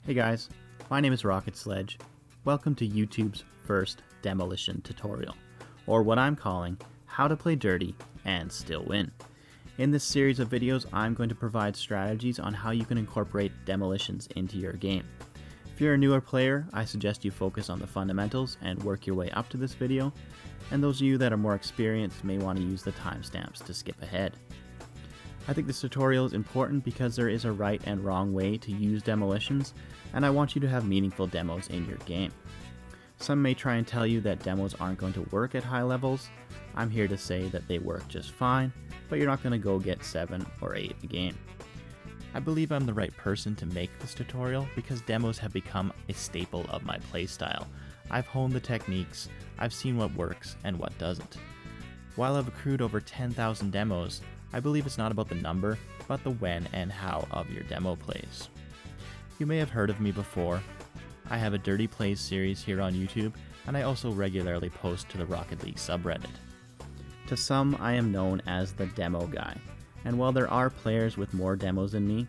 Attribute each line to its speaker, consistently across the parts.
Speaker 1: Hey guys, my name is Sledge. Welcome to YouTube's first Demolition tutorial, or what I'm calling How to Play Dirty and Still Win. In this series of videos, I'm going to provide strategies on how you can incorporate demolitions into your game. If you're a newer player, I suggest you focus on the fundamentals and work your way up to this video, and those of you that are more experienced may want to use the timestamps to skip ahead. I think this tutorial is important because there is a right and wrong way to use demolitions, and I want you to have meaningful demos in your game. Some may try and tell you that demos aren't going to work at high levels. I'm here to say that they work just fine, but you're not going to go get 7 or 8 a game. I believe I'm the right person to make this tutorial because demos have become a staple of my playstyle. I've honed the techniques, I've seen what works and what doesn't. While I've accrued over 10,000 demos, I believe it's not about the number, but the when and how of your demo plays. You may have heard of me before. I have a Dirty Plays series here on YouTube, and I also regularly post to the Rocket League subreddit. To some, I am known as the demo guy, and while there are players with more demos than me,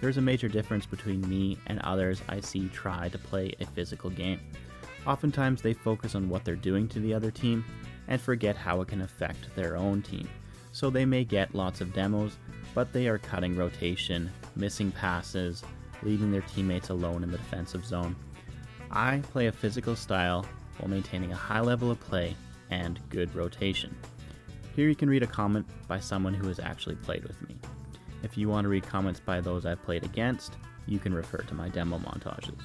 Speaker 1: there's a major difference between me and others I see try to play a physical game. Oftentimes they focus on what they're doing to the other team, and forget how it can affect their own team. So they may get lots of demos, but they are cutting rotation, missing passes, leaving their teammates alone in the defensive zone. I play a physical style while maintaining a high level of play and good rotation. Here you can read a comment by someone who has actually played with me. If you want to read comments by those I've played against, you can refer to my demo montages.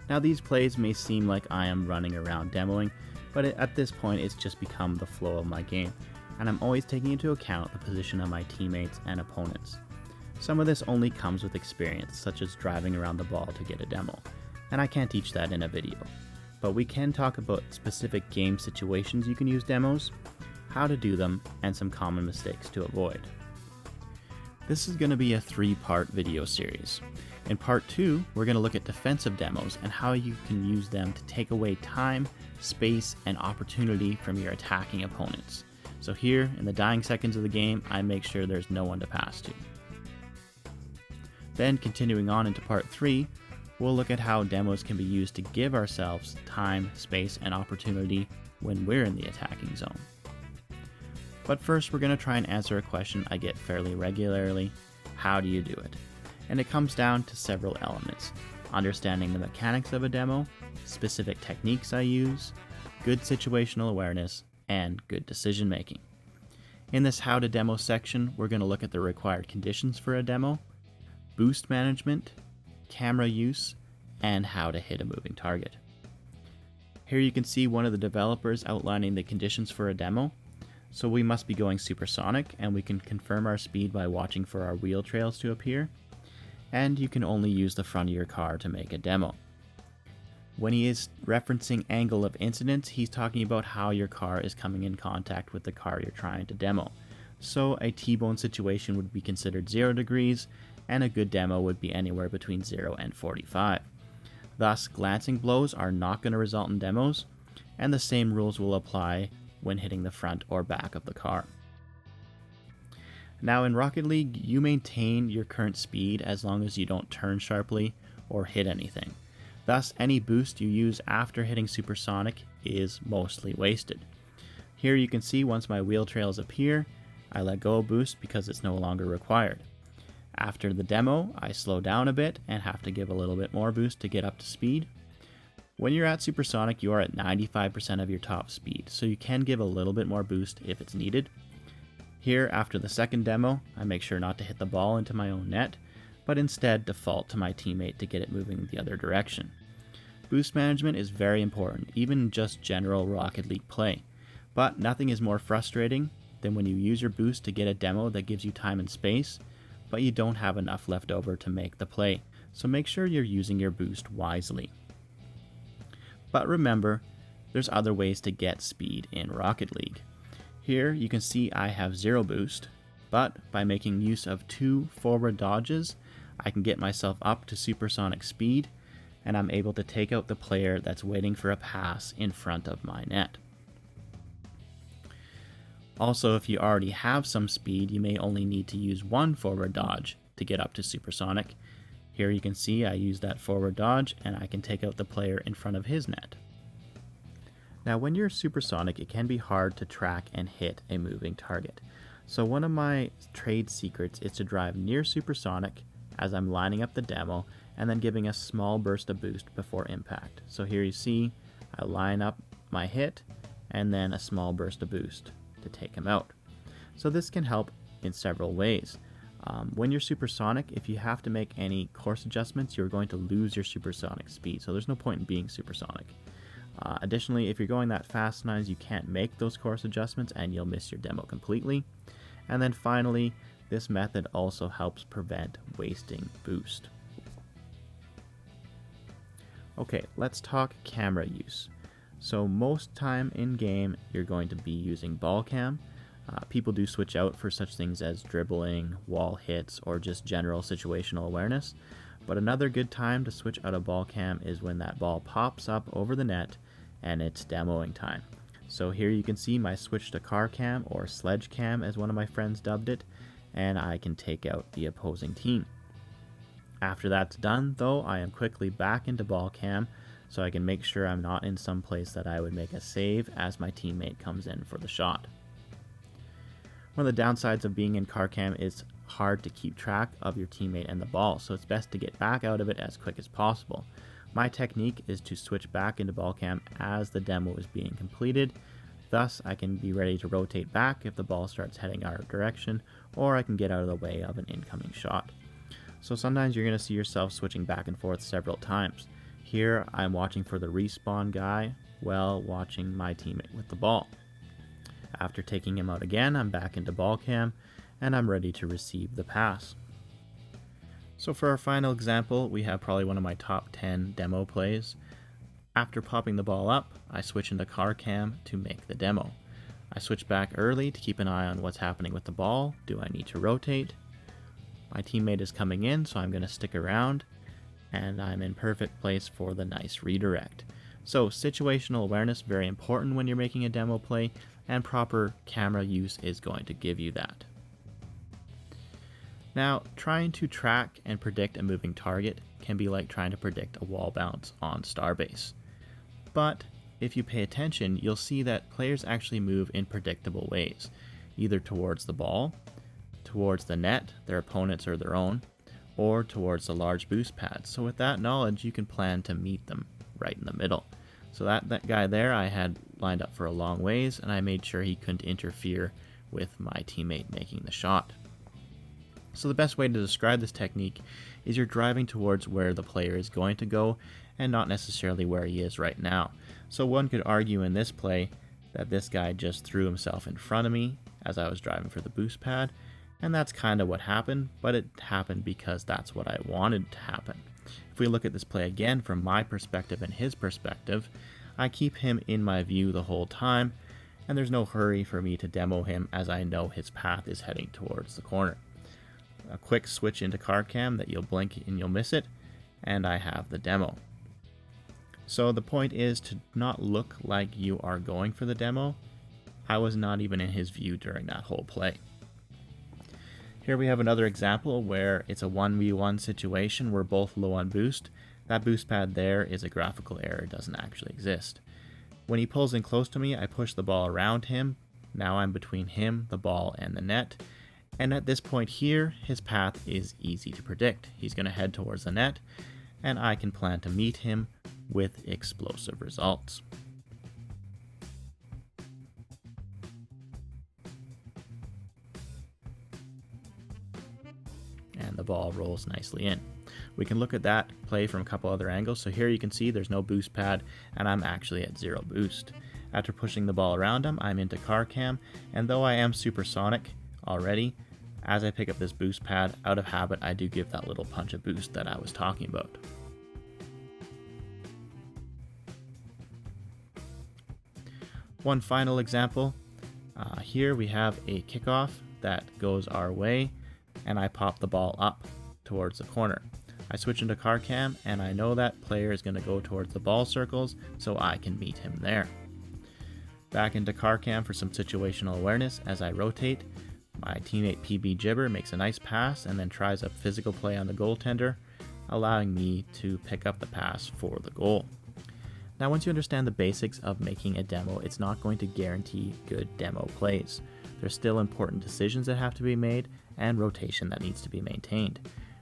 Speaker 1: Now these plays may seem like I am running around demoing, but at this point it's just become the flow of my game, and I'm always taking into account the position of my teammates and opponents. Some of this only comes with experience, such as driving around the ball to get a demo, and I can't teach that in a video. But we can talk about specific game situations you can use demos, how to do them, and some common mistakes to avoid. This is going to be a 3-part video series. In part 2, we're going to look at defensive demos and how you can use them to take away time, space, and opportunity from your attacking opponents. So here, in the dying seconds of the game, I make sure there's no one to pass to. Then, continuing on into part 3, we'll look at how demos can be used to give ourselves time, space, and opportunity when we're in the attacking zone. But first, we're going to try and answer a question I get fairly regularly: how do you do it? And it comes down to several elements: understanding the mechanics of a demo, specific techniques I use, good situational awareness, and good decision making. In this how to demo section, we're going to look at the required conditions for a demo, boost management, camera use, and how to hit a moving target. Here you can see one of the developers outlining the conditions for a demo. So we must be going supersonic, and we can confirm our speed by watching for our wheel trails to appear. And you can only use the front of your car to make a demo. When he is referencing angle of incidence, he's talking about how your car is coming in contact with the car you're trying to demo. So a T-bone situation would be considered 0 degrees, and a good demo would be anywhere between 0 and 45. Thus, glancing blows are not going to result in demos, and the same rules will apply when hitting the front or back of the car. Now in Rocket League, you maintain your current speed as long as you don't turn sharply or hit anything. Thus, any boost you use after hitting supersonic is mostly wasted. Here you can see once my wheel trails appear, I let go of boost because it's no longer required. After the demo, I slow down a bit and have to give a little bit more boost to get up to speed. When you're at supersonic, you are at 95% of your top speed, so you can give a little bit more boost if it's needed. Here, after the second demo, I make sure not to hit the ball into my own net, but instead default to my teammate to get it moving the other direction. Boost management is very important, even in just general Rocket League play, but nothing is more frustrating than when you use your boost to get a demo that gives you time and space, but you don't have enough left over to make the play, so make sure you're using your boost wisely. But remember, there's other ways to get speed in Rocket League. Here you can see I have 0 boost, but by making use of 2 forward dodges, I can get myself up to supersonic speed, and I'm able to take out the player that's waiting for a pass in front of my net. Also, if you already have some speed, you may only need to use 1 forward dodge to get up to supersonic. Here you can see I use that forward dodge and I can take out the player in front of his net. Now when you're supersonic, it can be hard to track and hit a moving target. So one of my trade secrets is to drive near supersonic as I'm lining up the demo and then giving a small burst of boost before impact. So here you see I line up my hit and then a small burst of boost to take him out. So this can help in several ways. When you're supersonic, if you have to make any course adjustments, you're going to lose your supersonic speed, so there's no point in being supersonic. Additionally, if you're going that fast sometimes, you can't make those course adjustments and you'll miss your demo completely. And then finally, this method also helps prevent wasting boost. Okay, let's talk camera use. So most time in game, you're going to be using ball cam. People do switch out for such things as dribbling, wall hits, or just general situational awareness. But another good time to switch out of ball cam is when that ball pops up over the net and it's demoing time. So here you can see my switch to car cam, or sledge cam as one of my friends dubbed it, and I can take out the opposing team. After that's done though, I am quickly back into ball cam so I can make sure I'm not in some place that I would make a save as my teammate comes in for the shot. One of the downsides of being in car cam is hard to keep track of your teammate and the ball, so it's best to get back out of it as quick as possible. My technique is to switch back into ball cam as the demo is being completed. Thus, I can be ready to rotate back if the ball starts heading our direction, or I can get out of the way of an incoming shot. So sometimes you're going to see yourself switching back and forth several times. Here, I'm watching for the respawn guy while watching my teammate with the ball. After taking him out again, I'm back into ball cam and I'm ready to receive the pass. So for our final example, we have probably one of my top 10 demo plays. After popping the ball up, I switch into car cam to make the demo. I switch back early to keep an eye on what's happening with the ball. Do I need to rotate? My teammate is coming in, so I'm going to stick around, and I'm in perfect place for the nice redirect. So situational awareness, very important when you're making a demo play, and proper camera use is going to give you that. Now, trying to track and predict a moving target can be like trying to predict a wall bounce on Starbase. But if you pay attention, you'll see that players actually move in predictable ways, either towards the ball, towards the net, their opponents or their own, or towards the large boost pads. So with that knowledge, you can plan to meet them right in the middle. So that guy there I had lined up for a long ways, and I made sure he couldn't interfere with my teammate making the shot. So the best way to describe this technique is you're driving towards where the player is going to go and not necessarily where he is right now. So one could argue in this play that this guy just threw himself in front of me as I was driving for the boost pad, and that's kind of what happened, but it happened because that's what I wanted to happen. If we look at this play again from my perspective and his perspective, I keep him in my view the whole time, and there's no hurry for me to demo him as I know his path is heading towards the corner. A quick switch into car cam that you'll blink and you'll miss it, and I have the demo. So the point is to not look like you are going for the demo. I was not even in his view during that whole play. Here we have another example where it's a 1v1 situation. We're both low on boost. That boost pad there is a graphical error, it doesn't actually exist. When he pulls in close to me, I push the ball around him. Now I'm between him, the ball, and the net. And at this point here, his path is easy to predict. He's going to head towards the net, and I can plan to meet him with explosive results. And the ball rolls nicely in. We can look at that play from a couple other angles. So here you can see there's no boost pad, and I'm actually at 0 boost. After pushing the ball around him, I'm into car cam, and though I am supersonic already, as I pick up this boost pad, out of habit, I do give that little punch of boost that I was talking about. One final example. Here we have a kickoff that goes our way, and I pop the ball up towards the corner. I switch into car cam, and I know that player is going to go towards the ball circles, so I can meet him there. Back into car cam for some situational awareness as I rotate. My teammate PB Jibber makes a nice pass and then tries a physical play on the goaltender. allowing me to pick up the pass for the goal. Now, once you understand the basics of making a demo, it's not going to guarantee good demo plays. There's still important decisions that have to be made and rotation that needs to be maintained.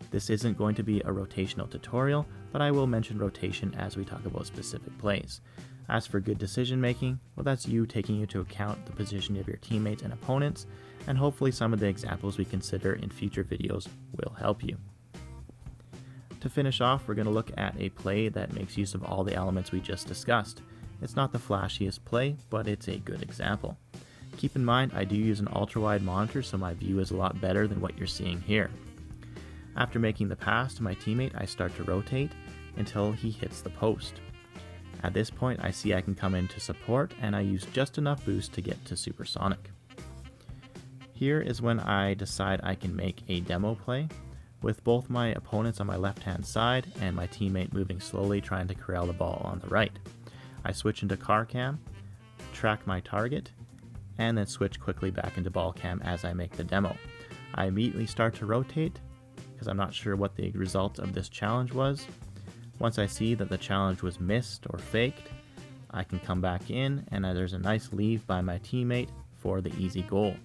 Speaker 1: This isn't going to be a rotational tutorial, but I will mention rotation as we talk about specific plays. As for good decision making, well, that's you taking into account the position of your teammates and opponents, and hopefully some of the examples we consider in future videos will help you. To finish off, we're going to look at a play that makes use of all the elements we just discussed. It's not the flashiest play, but it's a good example. Keep in mind, I do use an ultra-wide monitor, so my view is a lot better than what you're seeing here. After making the pass to my teammate, I start to rotate until he hits the post. At this point, I see I can come in to support, and I use just enough boost to get to supersonic. Here is when I decide I can make a demo play, with both my opponents on my left-hand side and my teammate moving slowly trying to corral the ball on the right. I switch into car cam, track my target, and then switch quickly back into ball cam as I make the demo. I immediately start to rotate because I'm not sure what the result of this challenge was. Once I see that the challenge was missed or faked, I can come back in and there's a nice leave by my teammate for the easy goal.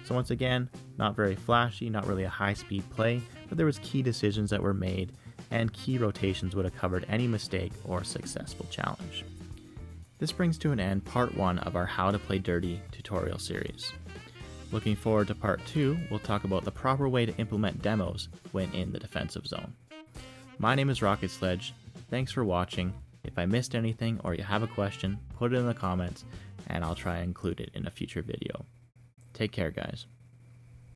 Speaker 1: So once again, not very flashy, not really a high-speed play, but there was key decisions that were made, and key rotations would have covered any mistake or successful challenge. This brings to an end part 1 of our How to Play Dirty tutorial series. Looking forward to part 2, we'll talk about the proper way to implement demos when in the defensive zone. My name is Rocket Sledge. Thanks for watching. If I missed anything or you have a question, put it in the comments, and I'll try and include it in a future video. Take care, guys.